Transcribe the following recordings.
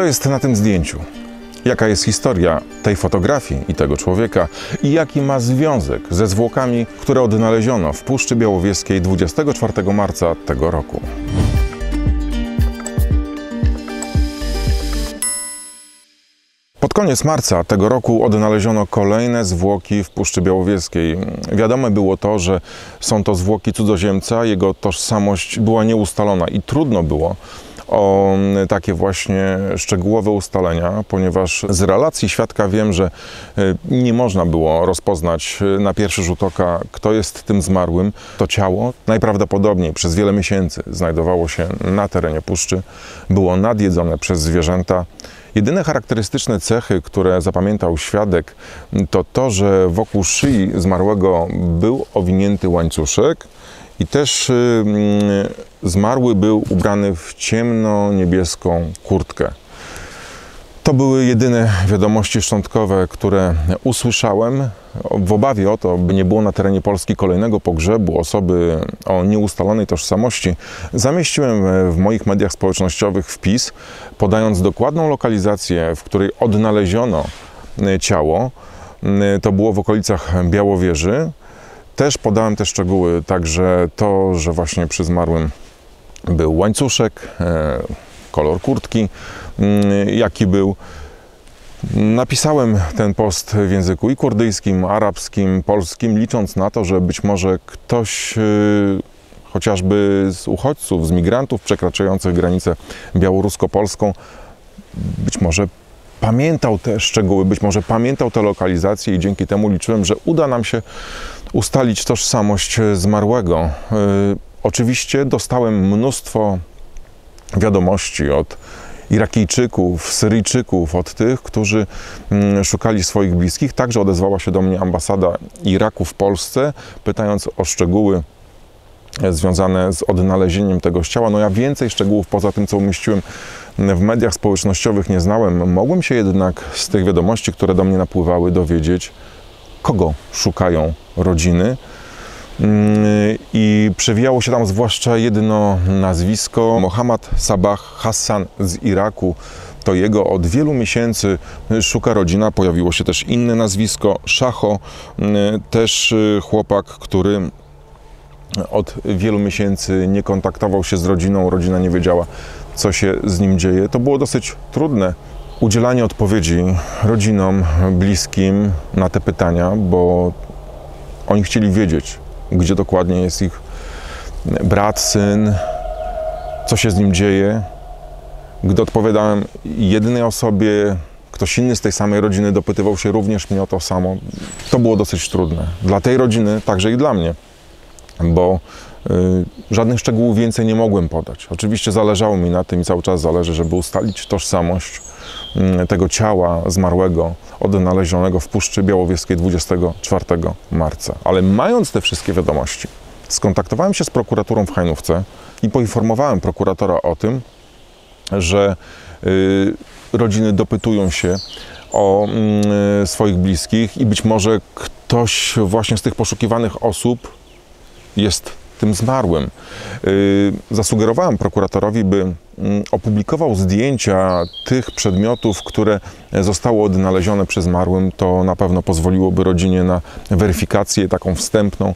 Kto jest na tym zdjęciu? Jaka jest historia tej fotografii i tego człowieka i jaki ma związek ze zwłokami, które odnaleziono w Puszczy Białowieskiej 24 marca tego roku? Pod koniec marca tego roku odnaleziono kolejne zwłoki w Puszczy Białowieskiej. Wiadome było to, że są to zwłoki cudzoziemca, jego tożsamość była nieustalona i trudno było o takie właśnie szczegółowe ustalenia, ponieważ z relacji świadka wiem, że nie można było rozpoznać na pierwszy rzut oka, kto jest tym zmarłym. To ciało najprawdopodobniej przez wiele miesięcy znajdowało się na terenie puszczy, było nadjedzone przez zwierzęta. Jedyne charakterystyczne cechy, które zapamiętał świadek, to to, że wokół szyi zmarłego był owinięty łańcuszek i też zmarły był ubrany w ciemno-niebieską kurtkę. To były jedyne wiadomości szczątkowe, które usłyszałem. W obawie o to, by nie było na terenie Polski kolejnego pogrzebu osoby o nieustalonej tożsamości, zamieściłem w moich mediach społecznościowych wpis, podając dokładną lokalizację, w której odnaleziono ciało. To było w okolicach Białowieży. Też podałem te szczegóły, także to, że właśnie przy zmarłym był łańcuszek, kolor kurtki, jaki był. Napisałem ten post w języku i kurdyjskim, arabskim, polskim, licząc na to, że być może ktoś chociażby z uchodźców, z migrantów przekraczających granicę białorusko-polską, być może pamiętał te szczegóły, być może pamiętał te lokalizacje i dzięki temu liczyłem, że uda nam się ustalić tożsamość zmarłego. Oczywiście dostałem mnóstwo wiadomości od Irakijczyków, Syryjczyków, od tych, którzy szukali swoich bliskich. Także odezwała się do mnie ambasada Iraku w Polsce, pytając o szczegóły związane z odnalezieniem tego ciała. No ja więcej szczegółów poza tym, co umieściłem w mediach społecznościowych, nie znałem. Mogłem się jednak z tych wiadomości, które do mnie napływały, dowiedzieć, kogo szukają rodziny. I przewijało się tam zwłaszcza jedno nazwisko, Mohammad Sabah Hassan z Iraku. To jego od wielu miesięcy szuka rodzina. Pojawiło się też inne nazwisko, Szacho, też chłopak, który od wielu miesięcy nie kontaktował się z rodziną. Rodzina nie wiedziała, co się z nim dzieje. To było dosyć trudne udzielanie odpowiedzi rodzinom, bliskim na te pytania, bo oni chcieli wiedzieć, gdzie dokładnie jest ich brat, syn, co się z nim dzieje. Gdy odpowiadałem jednej osobie, ktoś inny z tej samej rodziny dopytywał się również mnie o to samo. To było dosyć trudne. Dla tej rodziny, także i dla mnie, bo żadnych szczegółów więcej nie mogłem podać. Oczywiście zależało mi na tym i cały czas zależy, żeby ustalić tożsamość tego ciała zmarłego, odnalezionego w Puszczy Białowieskiej 24 marca. Ale mając te wszystkie wiadomości, skontaktowałem się z prokuraturą w Hajnówce i poinformowałem prokuratora o tym, że rodziny dopytują się o swoich bliskich i być może ktoś właśnie z tych poszukiwanych osób jest tym zmarłym. Zasugerowałem prokuratorowi, by opublikował zdjęcia tych przedmiotów, które zostały odnalezione przy zmarłym. To na pewno pozwoliłoby rodzinie na weryfikację taką wstępną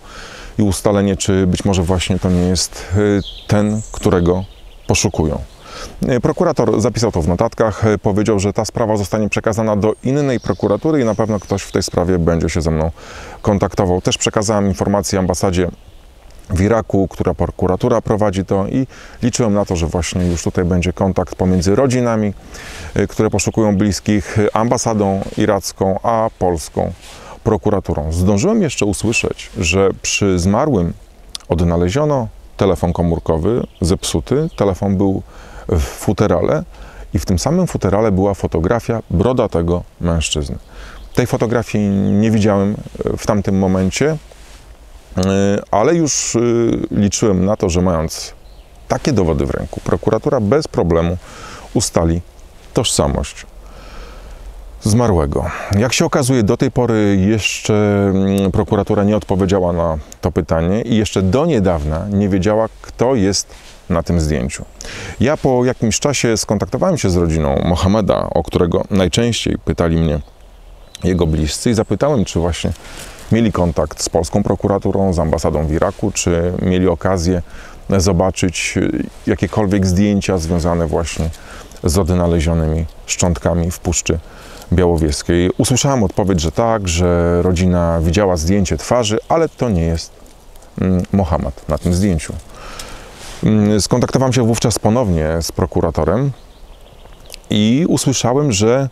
i ustalenie, czy być może właśnie to nie jest ten, którego poszukują. Prokurator zapisał to w notatkach, powiedział, że ta sprawa zostanie przekazana do innej prokuratury i na pewno ktoś w tej sprawie będzie się ze mną kontaktował. Też przekazałem informację ambasadzie w Iraku, która prokuratura prowadzi to i liczyłem na to, że właśnie już tutaj będzie kontakt pomiędzy rodzinami, które poszukują bliskich, ambasadą iracką, a polską prokuraturą. Zdążyłem jeszcze usłyszeć, że przy zmarłym odnaleziono telefon komórkowy zepsuty. Telefon był w futerale i w tym samym futerale była fotografia brodatego mężczyzny. Tej fotografii nie widziałem w tamtym momencie, ale już liczyłem na to, że mając takie dowody w ręku, prokuratura bez problemu ustali tożsamość zmarłego. Jak się okazuje, do tej pory jeszcze prokuratura nie odpowiedziała na to pytanie i jeszcze do niedawna nie wiedziała, kto jest na tym zdjęciu. Ja po jakimś czasie skontaktowałem się z rodziną Mohameda, o którego najczęściej pytali mnie jego bliscy, i zapytałem, czy właśnie mieli kontakt z polską prokuraturą, z ambasadą w Iraku, czy mieli okazję zobaczyć jakiekolwiek zdjęcia związane właśnie z odnalezionymi szczątkami w Puszczy Białowieskiej. Usłyszałem odpowiedź, że tak, że rodzina widziała zdjęcie twarzy, ale to nie jest Mohamed na tym zdjęciu. Skontaktowałem się wówczas ponownie z prokuratorem i usłyszałem, że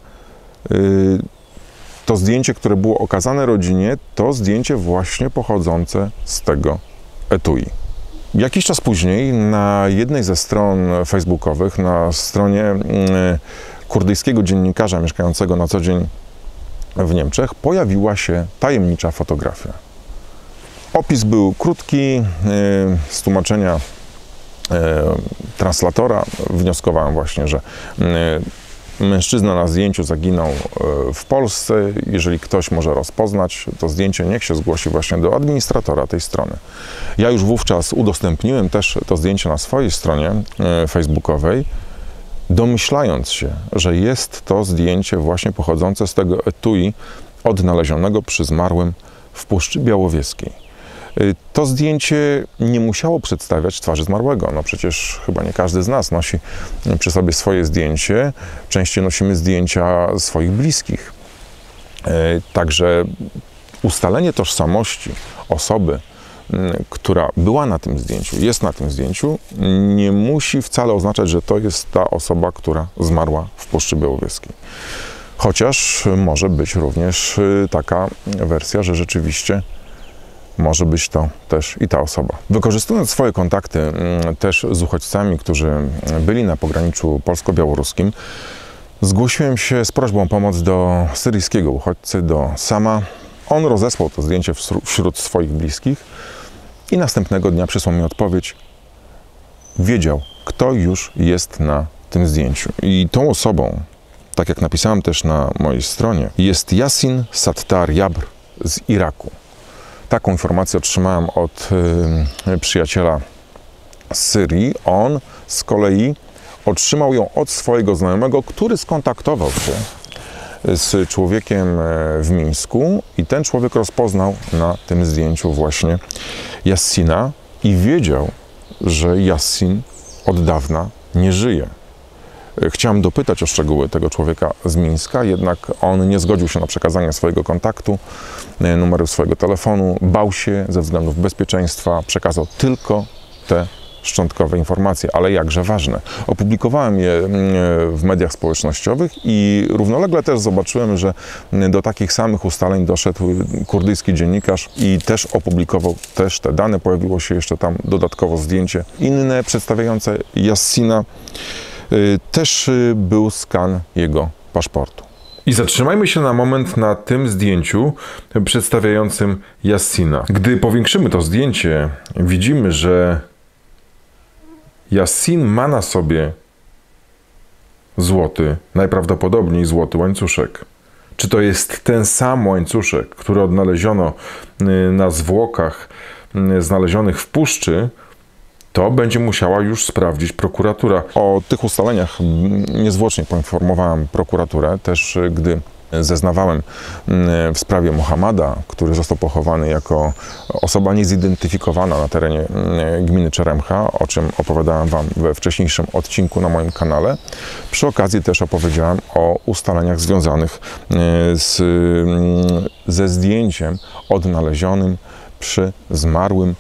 to zdjęcie, które było okazane rodzinie, to zdjęcie właśnie pochodzące z tego etui. Jakiś czas później na jednej ze stron facebookowych, na stronie kurdyjskiego dziennikarza mieszkającego na co dzień w Niemczech, pojawiła się tajemnicza fotografia. Opis był krótki, z tłumaczenia translatora wnioskowałem właśnie, że mężczyzna na zdjęciu zaginął w Polsce. Jeżeli ktoś może rozpoznać to zdjęcie, niech się zgłosi właśnie do administratora tej strony. Ja już wówczas udostępniłem też to zdjęcie na swojej stronie facebookowej, domyślając się, że jest to zdjęcie właśnie pochodzące z tego etui odnalezionego przy zmarłym w Puszczy Białowieskiej. To zdjęcie nie musiało przedstawiać twarzy zmarłego. No przecież chyba nie każdy z nas nosi przy sobie swoje zdjęcie. Częściej nosimy zdjęcia swoich bliskich. Także ustalenie tożsamości osoby, która była na tym zdjęciu, jest na tym zdjęciu, nie musi wcale oznaczać, że to jest ta osoba, która zmarła w Puszczy Białowieskiej. Chociaż może być również taka wersja, że rzeczywiście może być to też i ta osoba. Wykorzystując swoje kontakty też z uchodźcami, którzy byli na pograniczu polsko-białoruskim, zgłosiłem się z prośbą o pomoc do syryjskiego uchodźcy, do Sama. On rozesłał to zdjęcie wśród swoich bliskich i następnego dnia przysłał mi odpowiedź. Wiedział, kto już jest na tym zdjęciu. I tą osobą, tak jak napisałem też na mojej stronie, jest Yassin Sattar Jabr z Iraku. Taką informację otrzymałem od przyjaciela z Syrii. On z kolei otrzymał ją od swojego znajomego, który skontaktował się z człowiekiem w Mińsku i ten człowiek rozpoznał na tym zdjęciu właśnie Yassina i wiedział, że Yassin od dawna nie żyje. Chciałem dopytać o szczegóły tego człowieka z Mińska, jednak on nie zgodził się na przekazanie swojego kontaktu, numeru swojego telefonu, bał się ze względów bezpieczeństwa, przekazał tylko te szczątkowe informacje, ale jakże ważne. Opublikowałem je w mediach społecznościowych i równolegle też zobaczyłem, że do takich samych ustaleń doszedł kurdyjski dziennikarz i też opublikował też te dane. Pojawiło się jeszcze tam dodatkowo zdjęcie inne przedstawiające Yassina. Też był skan jego paszportu. I zatrzymajmy się na moment na tym zdjęciu przedstawiającym Yassina. Gdy powiększymy to zdjęcie, widzimy, że Yassin ma na sobie złoty, najprawdopodobniej złoty łańcuszek. Czy to jest ten sam łańcuszek, który odnaleziono na zwłokach znalezionych w puszczy, to będzie musiała już sprawdzić prokuratura. O tych ustaleniach niezwłocznie poinformowałem prokuraturę, też gdy zeznawałem w sprawie Mohameda, który został pochowany jako osoba niezidentyfikowana na terenie gminy Czeremcha, o czym opowiadałem Wam we wcześniejszym odcinku na moim kanale. Przy okazji też opowiedziałem o ustaleniach związanych ze zdjęciem odnalezionym przy zmarłym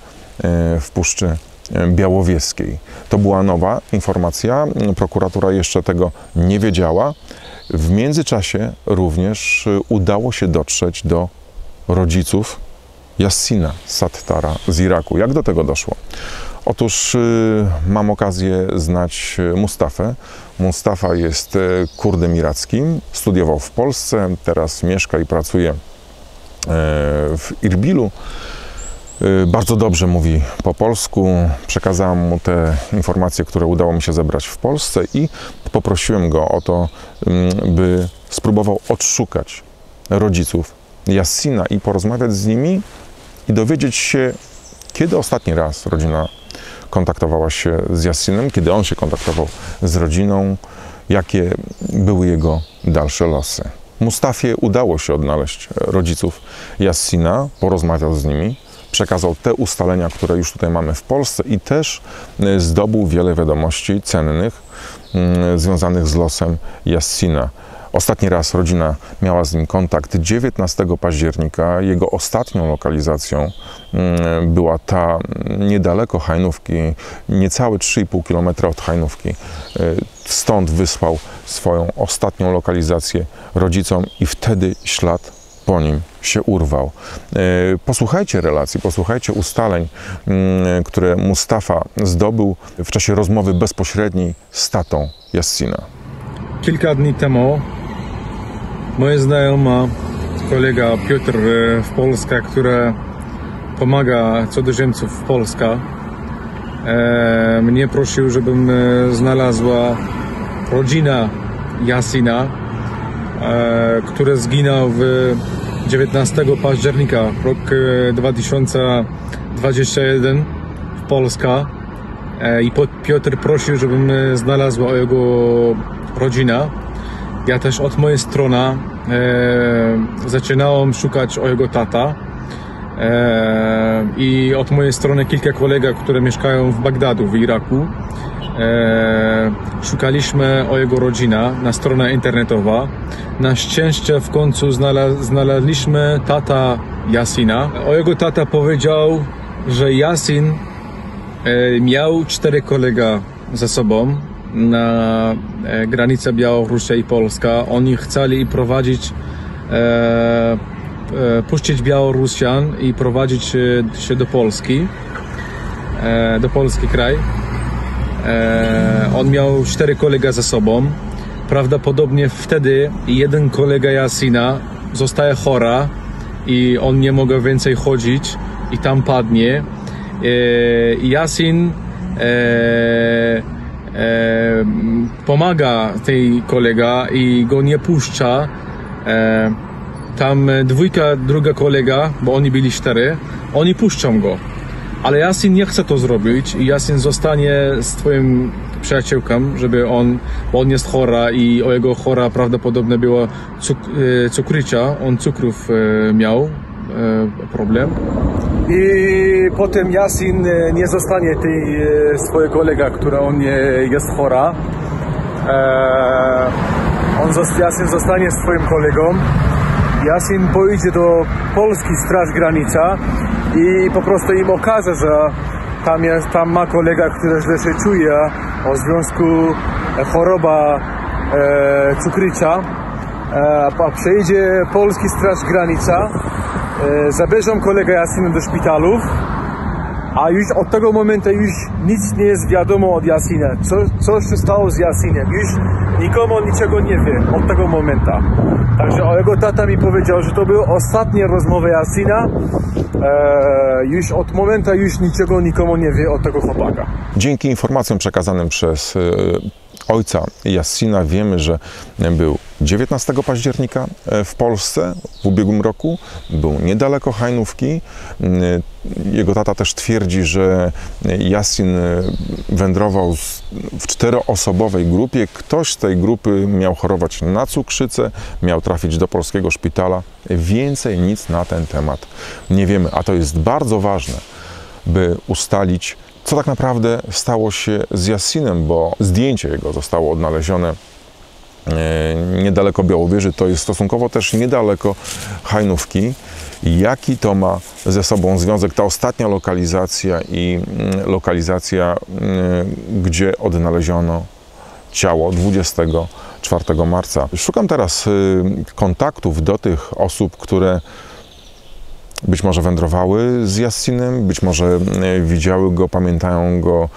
w Puszczy Białowieskiej. To była nowa informacja, prokuratura jeszcze tego nie wiedziała. W międzyczasie również udało się dotrzeć do rodziców Yassina Sattara z Iraku. Jak do tego doszło? Otóż mam okazję znać Mustafę. Mustafa jest Kurdem irackim, studiował w Polsce, teraz mieszka i pracuje w Irbilu. Bardzo dobrze mówi po polsku. Przekazałem mu te informacje, które udało mi się zebrać w Polsce i poprosiłem go o to, by spróbował odszukać rodziców Yassina i porozmawiać z nimi i dowiedzieć się, kiedy ostatni raz rodzina kontaktowała się z Yassinem, kiedy on się kontaktował z rodziną, jakie były jego dalsze losy. Mustafie udało się odnaleźć rodziców Yassina, porozmawiał z nimi, przekazał te ustalenia, które już tutaj mamy w Polsce i też zdobył wiele wiadomości cennych związanych z losem Yassina. Ostatni raz rodzina miała z nim kontakt 19 października. Jego ostatnią lokalizacją była ta niedaleko Hajnówki, niecałe 3,5 km od Hajnówki. Stąd wysłał swoją ostatnią lokalizację rodzicom i wtedy ślad po nim się urwał. Posłuchajcie relacji, posłuchajcie ustaleń, które Mustafa zdobył w czasie rozmowy bezpośredniej z tatą Yassina. Kilka dni temu moja znajoma, kolega Piotr w Polsce, który pomaga cudzoziemców w Polsce, mnie prosił, żebym znalazła rodzinę Yassina, który zginął w 19 października rok 2021 w Polsce i Piotr prosił, żebym znalazła jego rodzinę. Ja też od mojej strony zaczynałem szukać o jego tata i od mojej strony kilka kolegów, które mieszkają w Bagdadu, w Iraku. Szukaliśmy o jego rodzinę na stronę internetową. Na szczęście w końcu znaleźliśmy tata Yassina. O jego tata powiedział, że Yassin miał 4 kolegów ze sobą na granicę Białorusi i Polska. Oni chcieli prowadzić, puścić Białorusjan i prowadzić się do Polski kraj. On miał 4 kolegów ze sobą. Prawdopodobnie wtedy jeden kolega Yassina zostaje chora i on nie może więcej chodzić i tam padnie. Yassin pomaga tej kolega i go nie puszcza. Tam druga kolega, bo oni byli 4, oni puszczą go. Ale Yassin nie chce to zrobić i Yassin zostanie z twoim przyjaciółką, bo on jest chora i o jego chora prawdopodobnie była cukrzyca, on cukrów miał problem. I potem Yassin nie zostanie tej swojej kolega, która on jest chora. Yassin zostanie swoim kolegą. Yassin pojedzie do Polski Straż Granica i po prostu im okaże, że tam ma kolega, który źle się czuje o związku choroba cukrzyca. A przyjedzie Polski Straż Granica, zabierzą kolegę Yassina do szpitalów, a już od tego momentu już nic nie jest wiadomo od Yassina. Co się stało z Yassinem? Już nikomu niczego nie wie od tego momentu. Także jego tata mi powiedział, że to były ostatnie rozmowy Yassina. Już od momentu już niczego nikomu nie wie od tego chłopaka. Dzięki informacjom przekazanym przez ojca Yassina wiemy, że był 19 października w Polsce w ubiegłym roku, był niedaleko Hajnówki. Jego tata też twierdzi, że Yassin wędrował w 4-osobowej grupie. Ktoś z tej grupy miał chorować na cukrzycę, miał trafić do polskiego szpitala. Więcej nic na ten temat nie wiemy, a to jest bardzo ważne, by ustalić, co tak naprawdę stało się z Yassinem, bo zdjęcie jego zostało odnalezione niedaleko Białowieży, to jest stosunkowo też niedaleko Hajnówki. Jaki to ma ze sobą związek, ta ostatnia lokalizacja i lokalizacja, gdzie odnaleziono ciało 24 marca. Szukam teraz kontaktów do tych osób, które być może wędrowały z Yassinem, być może widziały go, pamiętają go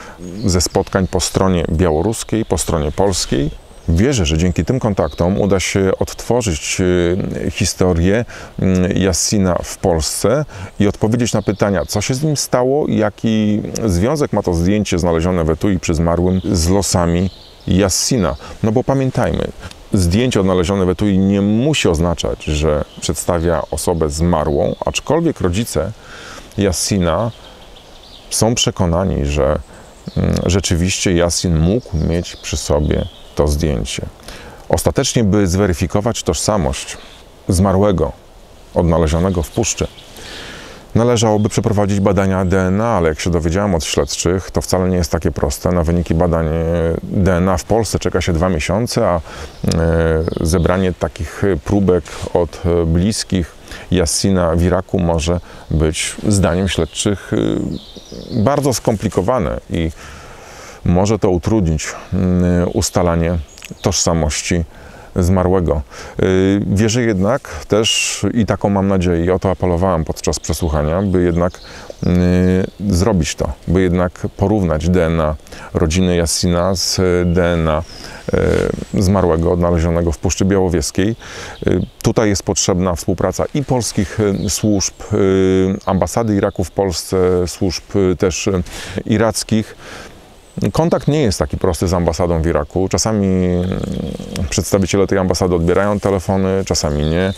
ze spotkań po stronie białoruskiej, po stronie polskiej. Wierzę, że dzięki tym kontaktom uda się odtworzyć historię Yassina w Polsce i odpowiedzieć na pytania, co się z nim stało, jaki związek ma to zdjęcie znalezione w etui przy zmarłym z losami Yassina. No bo pamiętajmy, zdjęcie odnalezione w etui nie musi oznaczać, że przedstawia osobę zmarłą, aczkolwiek rodzice Yassina są przekonani, że rzeczywiście Yassin mógł mieć przy sobie to zdjęcie. Ostatecznie, by zweryfikować tożsamość zmarłego odnalezionego w puszczy, należałoby przeprowadzić badania DNA, ale jak się dowiedziałem od śledczych, to wcale nie jest takie proste. Na wyniki badań DNA w Polsce czeka się 2 miesiące, a zebranie takich próbek od bliskich Yassina w Iraku może być, zdaniem śledczych, bardzo skomplikowane i może to utrudnić ustalanie tożsamości zmarłego. Wierzę jednak też, i taką mam nadzieję, i o to apelowałem podczas przesłuchania, by jednak zrobić to, by jednak porównać DNA rodziny Yassina z DNA zmarłego odnalezionego w Puszczy Białowieskiej. Tutaj jest potrzebna współpraca i polskich służb, ambasady Iraku w Polsce, służb też irackich. Kontakt nie jest taki prosty z ambasadą w Iraku. Czasami przedstawiciele tej ambasady odbierają telefony, czasami nie.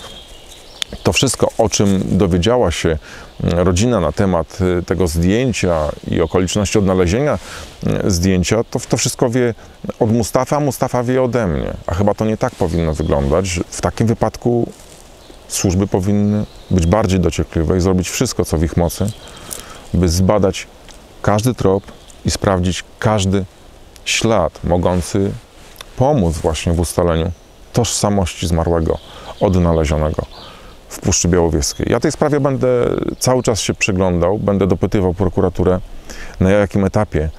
To wszystko, o czym dowiedziała się rodzina na temat tego zdjęcia i okoliczności odnalezienia zdjęcia, to wszystko wie od Mustafy, a Mustafa wie ode mnie. A chyba to nie tak powinno wyglądać. W takim wypadku służby powinny być bardziej dociekliwe i zrobić wszystko, co w ich mocy, by zbadać każdy trop i sprawdzić każdy ślad mogący pomóc właśnie w ustaleniu tożsamości zmarłego odnalezionego w Puszczy Białowieskiej. Ja tej sprawie będę cały czas się przyglądał, będę dopytywał prokuraturę, na jakim etapie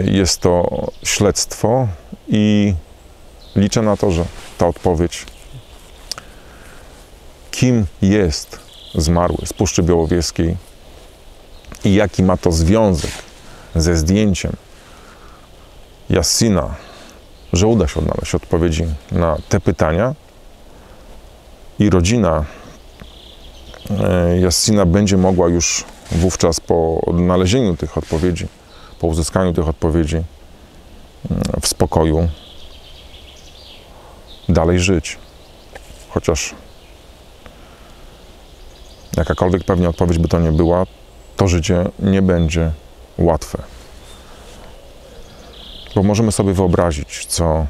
jest to śledztwo i liczę na to, że ta odpowiedź, kim jest zmarły z Puszczy Białowieskiej i jaki ma to związek ze zdjęciem Yassina, że uda się odnaleźć odpowiedzi na te pytania i rodzina Yassina będzie mogła już wówczas po odnalezieniu tych odpowiedzi, po uzyskaniu tych odpowiedzi w spokoju dalej żyć. Chociaż jakakolwiek pewnie odpowiedź by to nie była, to życie nie będzie łatwe. Bo możemy sobie wyobrazić, co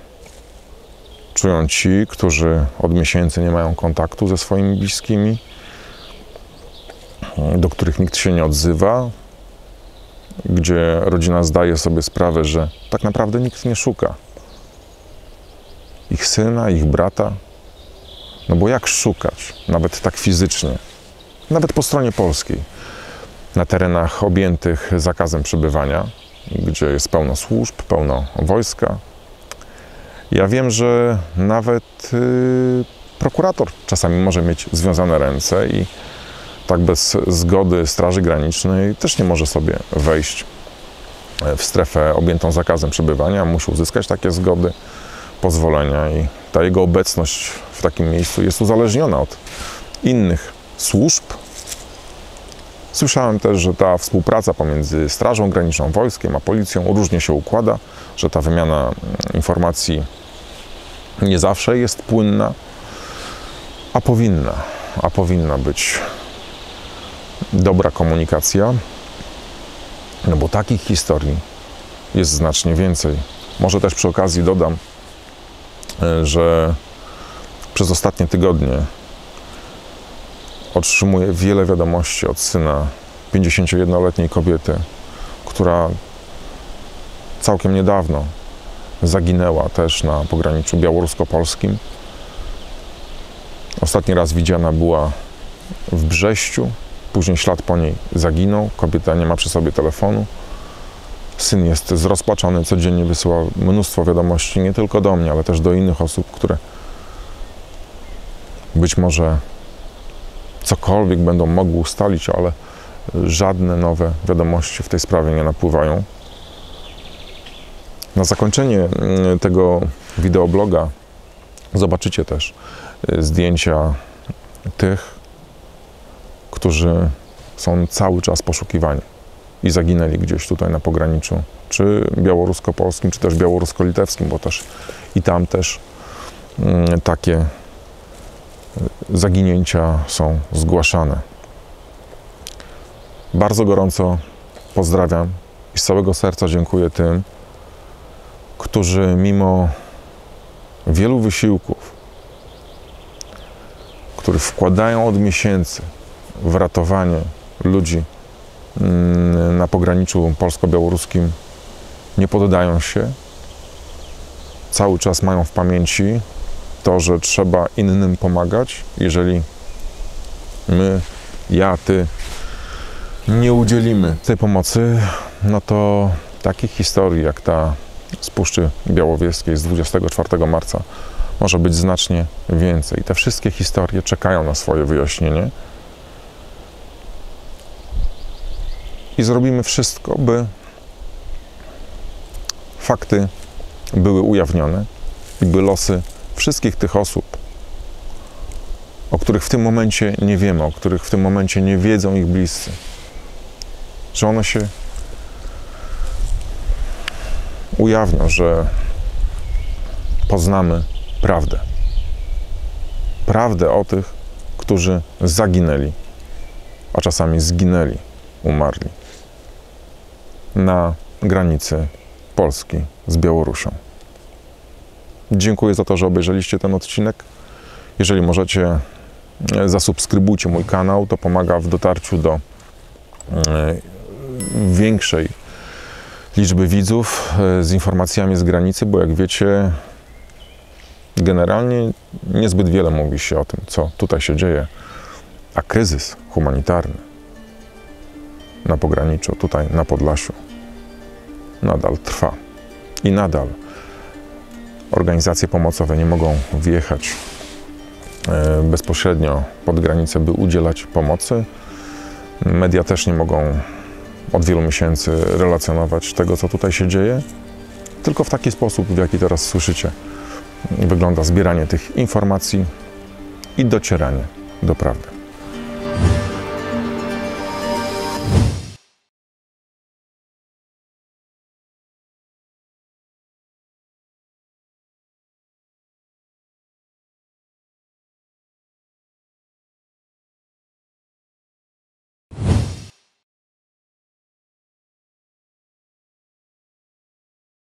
czują ci, którzy od miesięcy nie mają kontaktu ze swoimi bliskimi, do których nikt się nie odzywa, gdzie rodzina zdaje sobie sprawę, że tak naprawdę nikt nie szuka ich syna, ich brata. No bo jak szukać, nawet tak fizycznie, nawet po stronie polskiej, na terenach objętych zakazem przebywania, gdzie jest pełno służb, pełno wojska. Ja wiem, że nawet prokurator czasami może mieć związane ręce i tak bez zgody Straży Granicznej też nie może sobie wejść w strefę objętą zakazem przebywania. Musi uzyskać takie zgody, pozwolenia i ta jego obecność w takim miejscu jest uzależniona od innych służb. Słyszałem też, że ta współpraca pomiędzy Strażą Graniczną, wojskiem a policją różnie się układa, że ta wymiana informacji nie zawsze jest płynna, a powinna być dobra komunikacja, no bo takich historii jest znacznie więcej. Może też przy okazji dodam, że przez ostatnie tygodnie otrzymuję wiele wiadomości od syna 51-letniej kobiety, która całkiem niedawno zaginęła też na pograniczu białorusko-polskim. Ostatni raz widziana była w Brześciu, później ślad po niej zaginął, kobieta nie ma przy sobie telefonu. Syn jest zrozpaczony, codziennie wysyła mnóstwo wiadomości, nie tylko do mnie, ale też do innych osób, które być może cokolwiek będą mogły ustalić, ale żadne nowe wiadomości w tej sprawie nie napływają. Na zakończenie tego wideobloga zobaczycie też zdjęcia tych, którzy są cały czas poszukiwani i zaginęli gdzieś tutaj na pograniczu, czy białorusko-polskim, czy też białorusko-litewskim, bo też i tam też takie zaginięcia są zgłaszane. Bardzo gorąco pozdrawiam i z całego serca dziękuję tym, którzy mimo wielu wysiłków, które wkładają od miesięcy w ratowanie ludzi na pograniczu polsko-białoruskim, nie poddają się. Cały czas mają w pamięci to, że trzeba innym pomagać. Jeżeli my, ja, ty nie udzielimy tej pomocy, no to takich historii jak ta z Puszczy Białowieskiej z 24 marca może być znacznie więcej. I te wszystkie historie czekają na swoje wyjaśnienie. I zrobimy wszystko, by fakty były ujawnione i by losy wszystkich tych osób, o których w tym momencie nie wiemy, o których w tym momencie nie wiedzą ich bliscy, że one się ujawnią, że poznamy prawdę. Prawdę o tych, którzy zaginęli, a czasami zginęli, umarli na granicy Polski z Białorusią. Dziękuję za to, że obejrzeliście ten odcinek. Jeżeli możecie, zasubskrybujcie mój kanał, to pomaga w dotarciu do większej liczby widzów z informacjami z granicy, bo jak wiecie, generalnie niezbyt wiele mówi się o tym, co tutaj się dzieje, a kryzys humanitarny na pograniczu, tutaj na Podlasiu, nadal trwa i nadal organizacje pomocowe nie mogą wjechać bezpośrednio pod granicę, by udzielać pomocy. Media też nie mogą od wielu miesięcy relacjonować tego, co tutaj się dzieje. Tylko w taki sposób, w jaki teraz słyszycie, wygląda zbieranie tych informacji i docieranie do prawdy.